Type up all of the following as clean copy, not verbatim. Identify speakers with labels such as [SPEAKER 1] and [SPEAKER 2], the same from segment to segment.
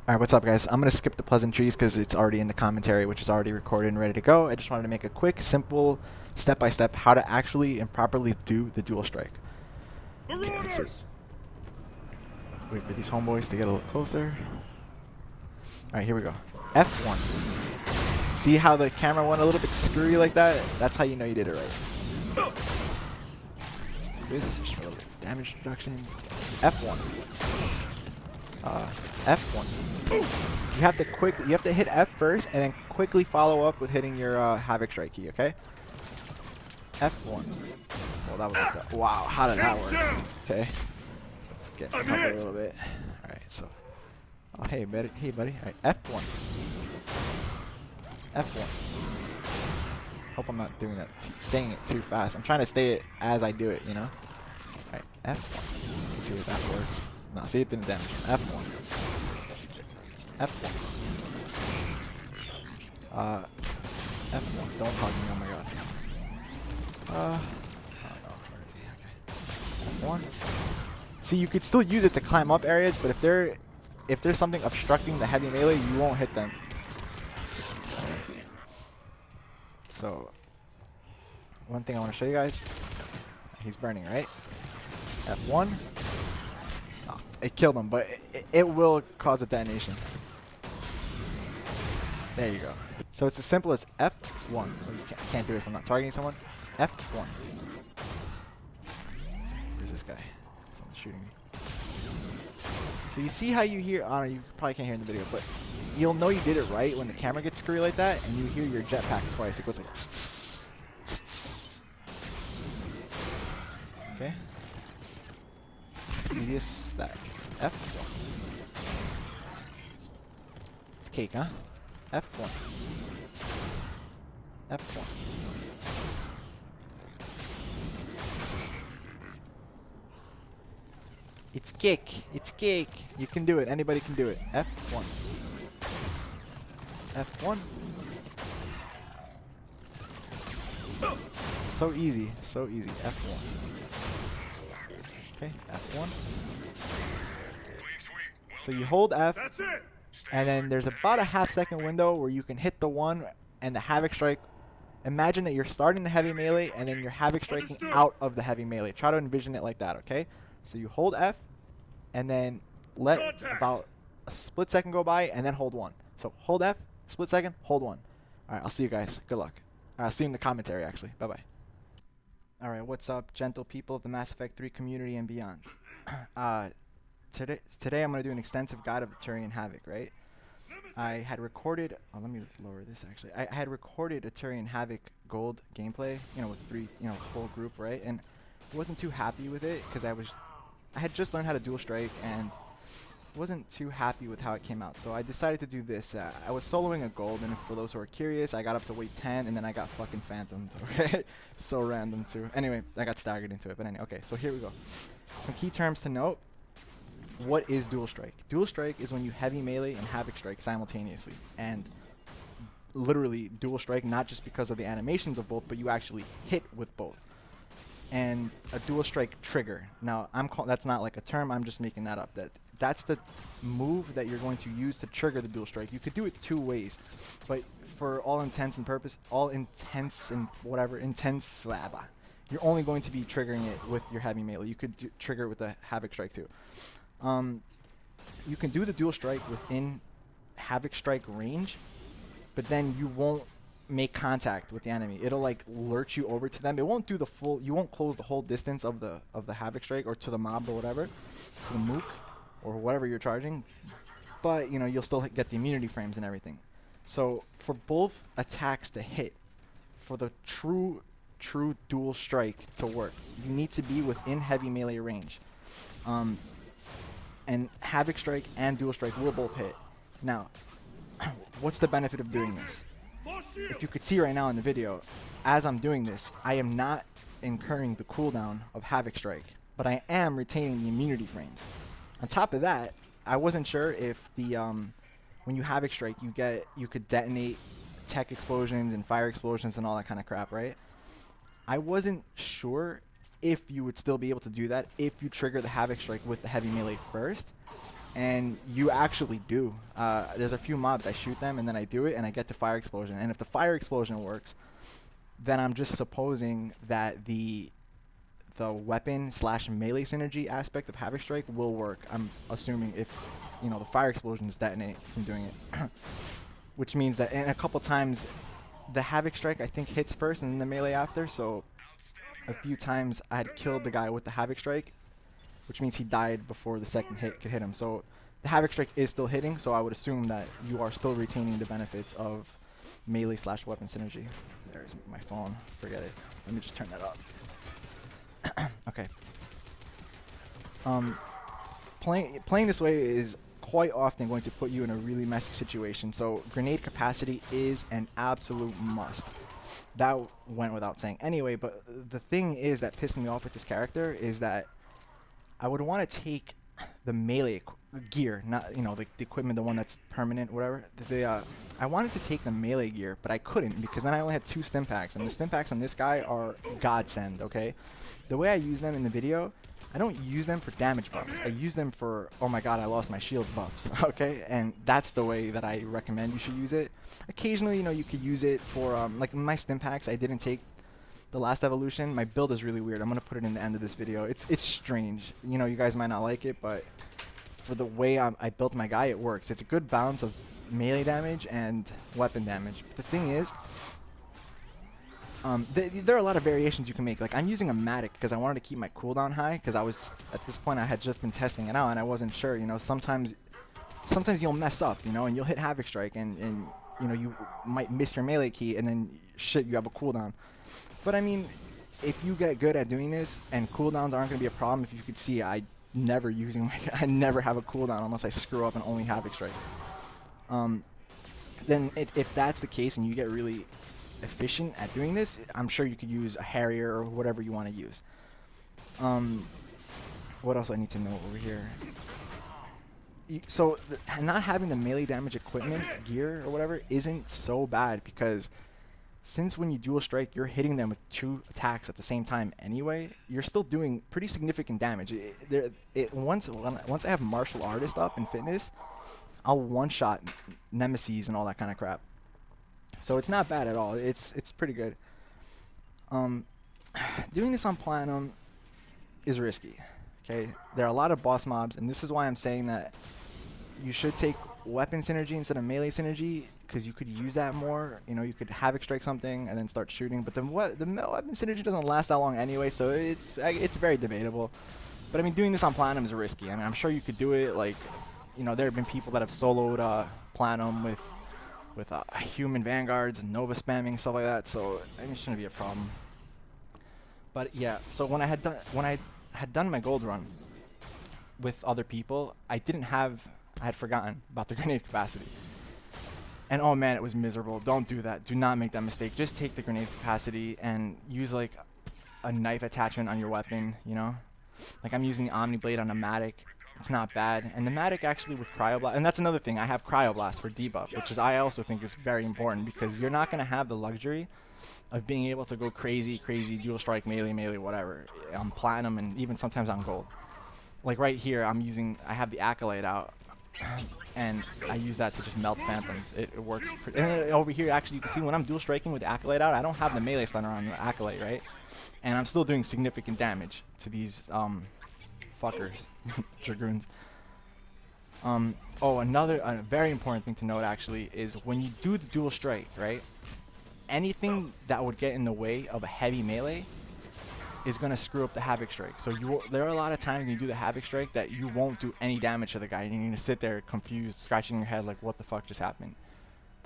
[SPEAKER 1] Alright, what's up guys? I'm going to skip the pleasantries because it's already in the commentary, which is already recorded and ready to go. I just wanted to make a quick, simple, step-by-step how to actually and properly do the dual strike. Okay, that's it. Wait for these homeboys to get a little closer. Alright, here we go. F1. See how the camera went a little bit screwy like that? That's how you know you did it right. Let's do this, just for a little bit of damage reduction. F1. F1. You have to hit F first and then quickly follow up with hitting your Havoc strike key, okay? F1. Well, that was like that. Wow, how did that work? Okay. Let's get covered a little bit. Alright, so. Oh, hey, buddy. Hey, buddy. Alright, F1. F1. Hope I'm not doing that, saying it too fast. I'm trying to say it as I do it, you know? Alright, F1. Let's see if that works. No, see, it didn't damage him. F1. F1. F1. Don't hug me, oh my god. Oh no, where is he? Okay. F1. See, you could still use it to climb up areas, but if there's something obstructing the heavy melee, you won't hit them. So, one thing I want to show you guys. He's burning, right? F1. Oh, it killed him, but it will cause a detonation. There you go. So it's as simple as F1. Oh, you can't do it if I'm not targeting someone. F1. Where's this guy? Someone's shooting me. So you see how you hear, I don't know, you probably can't hear in the video, but you'll know you did it right when the camera gets screwy like that and you hear your jetpack twice. It goes like tss, tss, tss. Okay. Easiest stack. F1. It's cake, huh? F1. F1. It's cake. It's cake. You can do it. Anybody can do it. F1. F1. So easy. So easy. F1. Okay, F1. So you hold F, and then there's about a half-second window where you can hit the one and the Havoc strike. Imagine that you're starting the heavy melee and then you're Havoc striking out of the heavy melee. Try to envision it like that, okay? So you hold F, and then let about a split second go by, and then hold 1. So hold F, split second, hold 1. Alright, I'll see you guys. Good luck. I'll see you in the commentary, actually. Bye-bye. Alright, what's up, gentle people of the Mass Effect 3 community and beyond? Today I'm going to do an extensive guide of the Turian Havoc, right? I had recorded, oh, let me lower this actually. I had recorded a Turian Havoc gold gameplay, you know, with full group, right? And I wasn't too happy with it because I had just learned how to dual strike and wasn't too happy with how it came out. So I decided to do this. I was soloing a gold, and for those who are curious, I got up to weight 10 and then I got fucking phantomed, okay? So random too. Anyway, I got staggered into it, but anyway, okay, so here we go. Some key terms to note. What is dual strike? Dual strike is when you heavy melee and Havoc strike simultaneously, and literally dual strike not just because of the animations of both, but you actually hit with both. And a dual strike trigger. Now that's not like a term. I'm just making that up. That's the move that you're going to use to trigger the dual strike. You could do it 2 ways, but for all intents and purpose, you're only going to be triggering it with your heavy melee. You could trigger it with the Havoc strike too. You can do the dual strike within Havoc strike range, but then you won't make contact with the enemy. It'll like lurch you over to them. It won't do the full, you won't close the whole distance of the Havoc strike or to the mob or whatever, to the mook or whatever you're charging, but you know, you'll still get the immunity frames and everything. So for both attacks to hit, for the true dual strike to work, you need to be within heavy melee range. And Havoc strike and dual strike will both hit. Now, what's the benefit of doing this? If you could see right now in the video, as I'm doing this, I am not incurring the cooldown of Havoc strike, but I am retaining the immunity frames. On top of that, I wasn't sure if the when you Havoc strike, you could detonate tech explosions and fire explosions and all that kind of crap, right? I wasn't sure if you would still be able to do that if you trigger the Havoc strike with the heavy melee first. and you actually do. There's a few mobs I shoot them and then I do it and I get the fire explosion. And if the fire explosion works, then I'm just supposing that the weapon slash melee synergy aspect of Havoc Strike will work. I'm assuming if, you know, the fire explosions detonate from doing it. Which means that in a couple times the Havoc Strike I think hits first and then the melee after, so a few times I had killed the guy with the Havoc Strike, which means he died before the second hit could hit him. So the Havoc Strike is still hitting, so I would assume that you are still retaining the benefits of melee slash weapon synergy. There's my phone, forget it. Let me just turn that up. Okay. Playing this way is quite often going to put you in a really messy situation, so grenade capacity is an absolute must. That went without saying anyway, but the thing is that pissed me off with this character is that I would want to take the melee gear, not, you know, the equipment, the one that's permanent, whatever. I wanted to take the melee gear, but I couldn't because then I only had 2 stim packs, and the stim packs on this guy are godsend, okay? The way I use them in the video, I don't use them for damage buffs. I use them for, oh my god, I lost my shield buffs, okay? And that's the way that I recommend you should use it. Occasionally, you know, you could use it for, like my stim packs, I didn't take the last evolution. My build is really weird. I'm going to put it in the end of this video. It's strange. You know, you guys might not like it, but for the way I built my guy, it works. It's a good balance of melee damage and weapon damage. But the thing is, there are a lot of variations you can make. Like, I'm using a Matic because I wanted to keep my cooldown high, because I was, at this point, I had just been testing it out, and I wasn't sure, you know, sometimes you'll mess up, you know, and you'll hit Havoc Strike, and you know, you might miss your melee key, and then, shit, you have a cooldown. But, I mean, if you get good at doing this, and cooldowns aren't going to be a problem, if you could see, I never have a cooldown unless I screw up and only Havoc Strike. Then if that's the case and you get really efficient at doing this, I'm sure you could use a Harrier or whatever you want to use. What else do I need to know over here? So not having the melee damage equipment, gear or whatever, isn't so bad, because since when you dual strike, you're hitting them with 2 attacks at the same time anyway, you're still doing pretty significant damage. Once I have martial artist up in fitness, I'll one-shot nemesis and all that kind of crap. So it's not bad at all. It's pretty good. Doing this on Platinum is risky. Okay, there are a lot of boss mobs, and this is why I'm saying that you should take weapon synergy instead of melee synergy, because you could use that more. You know, you could Havoc Strike something and then start shooting, but the weapon synergy doesn't last that long anyway, so it's very debatable. But I mean, doing this on Platinum is risky. I mean, I'm sure you could do it. Like, you know, there have been people that have soloed Platinum with human vanguards and Nova spamming, stuff like that, so I mean, it shouldn't be a problem. But yeah, so when I had done my gold run with other people, I had forgotten about the grenade capacity. And oh man, it was miserable. Don't do that. Do not make that mistake. Just take the grenade capacity and use like a knife attachment on your weapon, you know? Like, I'm using the Omni Blade on a Matic. It's not bad. And the Matic actually with Cryoblast, and that's another thing, I have Cryoblast for debuff, which is, I also think is very important, because you're not going to have the luxury of being able to go crazy dual strike, melee, whatever, on Platinum and even sometimes on Gold. Like right here, I have the Acolyte out, and I use that to just melt Phantoms. It works. And over here, actually, you can see when I'm dual striking with the Acolyte out, I don't have the melee stunner on the Acolyte, right? And I'm still doing significant damage to these fuckers, Dragoons. Oh, a very important thing to note actually is when you do the dual strike, right? Anything that would get in the way of a heavy melee is gonna screw up the Havoc Strike. So there are a lot of times when you do the Havoc Strike that you won't do any damage to the guy. You're gonna sit there confused, scratching your head like, what the fuck just happened?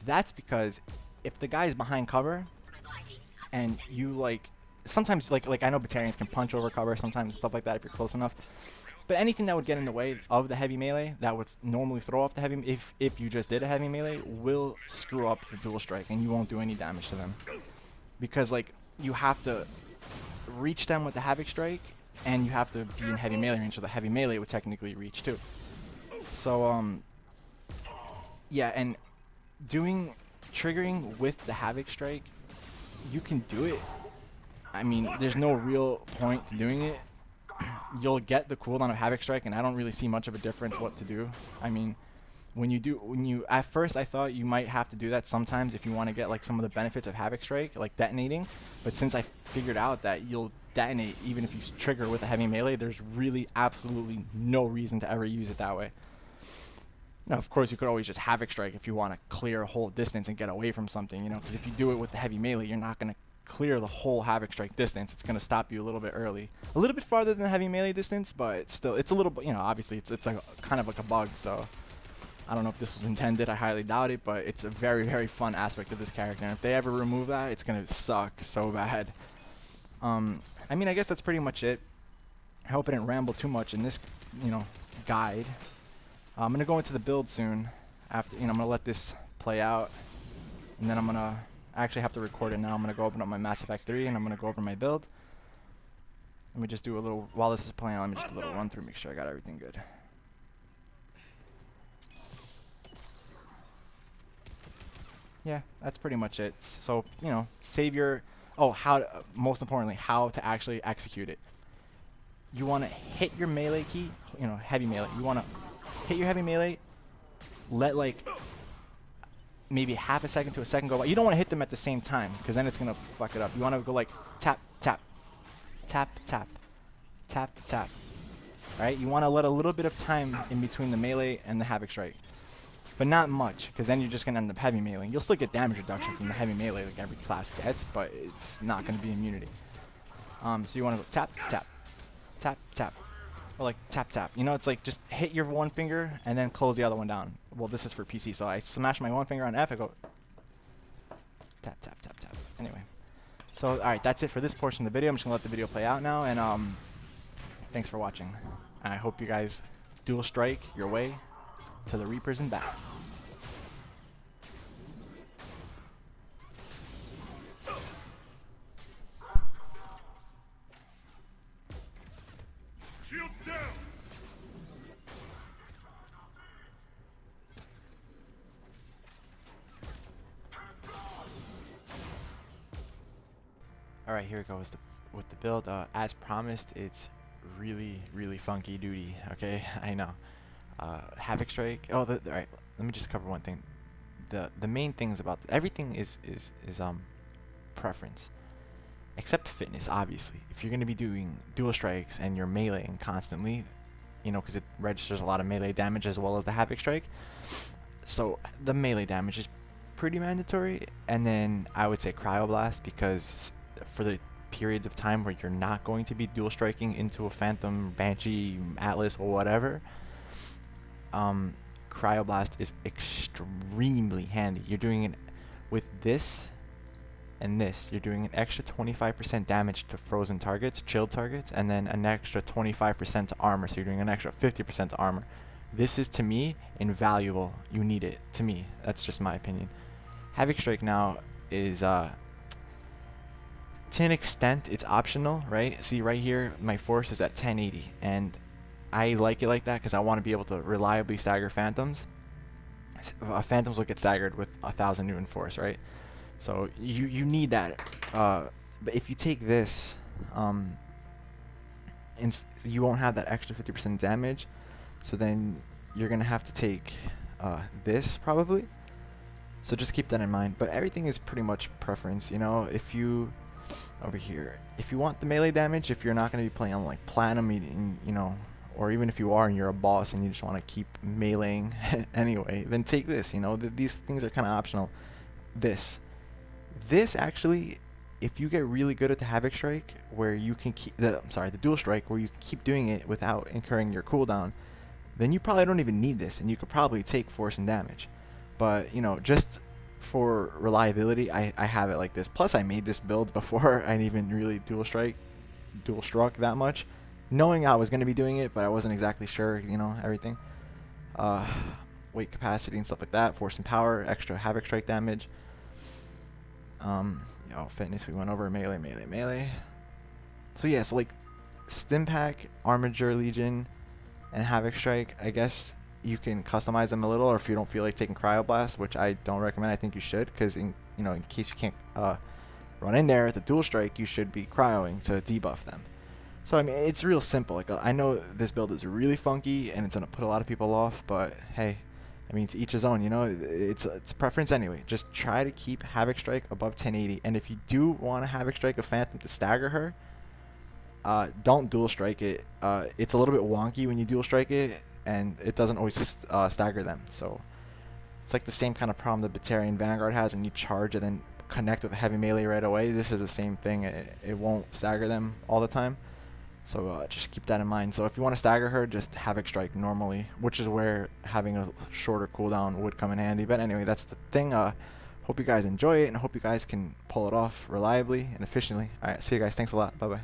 [SPEAKER 1] That's because if the guy's behind cover and you like, sometimes like I know Batarians can punch over cover sometimes, stuff like that if you're close enough. But anything that would get in the way of the heavy melee, that would normally throw off the heavy, if you just did a heavy melee, will screw up the dual strike, and you won't do any damage to them. Because like, you have to reach them with the Havoc Strike, and you have to be in heavy melee range, so the heavy melee would technically reach too. So yeah, and triggering with the Havoc Strike, you can do it. I mean, there's no real point to doing it. you'll get the cooldown of Havoc Strike, and I don't really see much of a difference what to do. I mean, at first I thought you might have to do that sometimes if you want to get like some of the benefits of Havoc Strike, like detonating. But since I figured out that you'll detonate even if you trigger with a heavy melee, there's really absolutely no reason to ever use it that way. Now, of course, you could always just Havoc Strike if you want to clear a whole distance and get away from something, you know, because if you do it with the heavy melee, you're not going to clear the whole Havoc Strike distance. It's going to stop you a little bit early. A little bit farther than the heavy melee distance, but it's a little bit, you know, obviously it's like kind of like a bug, so I don't know if this was intended. I highly doubt it, but it's a very, very fun aspect of this character, and if they ever remove that, it's going to suck so bad. I mean, I guess that's pretty much it. I hope I didn't ramble too much in this, you know, guide. I'm going to go into the build soon. After, you know, I'm going to let this play out, and then I'm going to actually have to record it now. I'm going to go open up my Mass Effect 3, and I'm going to go over my build. Let me just do a little, while this is playing, let me just do a little run through, make sure I got everything good. Yeah, that's pretty much it. So, you know, save your, most importantly, how to actually execute it. You want to hit your melee key, you know, heavy melee. You want to hit your heavy melee, let like maybe half a second to a second go by. You don't want to hit them at the same time because then it's going to fuck it up. You want to go like tap, tap, tap, tap, tap, tap. Right? You want to let a little bit of time in between the melee and the Havoc Strike. But not much, because then you're just going to end up heavy meleeing. You'll still get damage reduction from the heavy melee like every class gets, but it's not going to be immunity. So you want to go tap, tap, tap, tap. Or like tap, tap. You know, it's like just hit your one finger and then close the other one down. Well, this is for PC, so I smash my one finger on F, I go tap, tap, tap, tap. Anyway. So, alright, that's it for this portion of the video. I'm just going to let the video play out now, and thanks for watching. And I hope you guys dual strike your way to the Reapers and back.
[SPEAKER 2] Shields down!
[SPEAKER 1] Alright, here it goes with the build. As promised, it's really, really funky duty. Okay, I know. Havoc Strike. Oh, alright. Let me just cover one thing. The main things about everything is preference, except fitness. Obviously, if you're gonna be doing dual strikes and you're meleeing constantly, you know, because it registers a lot of melee damage as well as the Havoc Strike. So the melee damage is pretty mandatory, and then I would say Cryoblast, because for the periods of time where you're not going to be dual striking into a Phantom, Banshee, Atlas, or whatever, Cryoblast is extremely handy. You're doing it with this and this. You're doing an extra 25% damage to frozen targets, chilled targets, and then an extra 25% to armor. So you're doing an extra 50% to armor. This is, to me, invaluable. You need it. To me, that's just my opinion. Havoc Strike now is to an extent it's optional, right? See right here, my force is at 1080, and I like it like that because I want to be able to reliably stagger phantoms. Phantoms will get staggered with 1,000 Newton force, right? So you need that. But if you take this, you won't have that extra 50% damage. So then you're gonna have to take this probably. So just keep that in mind. But everything is pretty much preference, you know. If you over here, if you want the melee damage, if you're not gonna be playing on like platinum, you know, or even if you are and you're a boss and you just want to keep meleeing anyway, then take this. You know, these things are kind of optional. This actually, if you get really good at the Havoc Strike, where you can keep the dual strike, where you can keep doing it without incurring your cooldown, then you probably don't even need this, and you could probably take force and damage. But you know, just for reliability, I have it like this. Plus, I made this build before I even really dual struck that much, knowing I was going to be doing it, but I wasn't exactly sure, you know, everything. Weight capacity and stuff like that, force and power, extra Havoc Strike damage. Fitness we went over, melee. So yeah, so like Stimpack, Armiger Legion, and Havoc Strike, I guess you can customize them a little, or if you don't feel like taking Cryoblast, which I don't recommend, I think you should, because in case you can't run in there at the dual strike, you should be cryoing to debuff them. So I mean, it's real simple. Like I know this build is really funky and it's gonna put a lot of people off, but hey, I mean, to each his own. You know, it's preference anyway. Just try to keep Havoc Strike above 1080, and if you do want to Havoc Strike a Phantom to stagger her, don't dual strike it. It's a little bit wonky when you dual strike it, and it doesn't always stagger them. So it's like the same kind of problem the Batarian Vanguard has, and you charge and then connect with a heavy melee right away. This is the same thing. It won't stagger them all the time. So just keep that in mind. So if you want to stagger her, just Havoc Strike normally, which is where having a shorter cooldown would come in handy. But anyway, that's the thing. Hope you guys enjoy it, and I hope you guys can pull it off reliably and efficiently. Alright, see you guys. Thanks a lot. Bye-bye.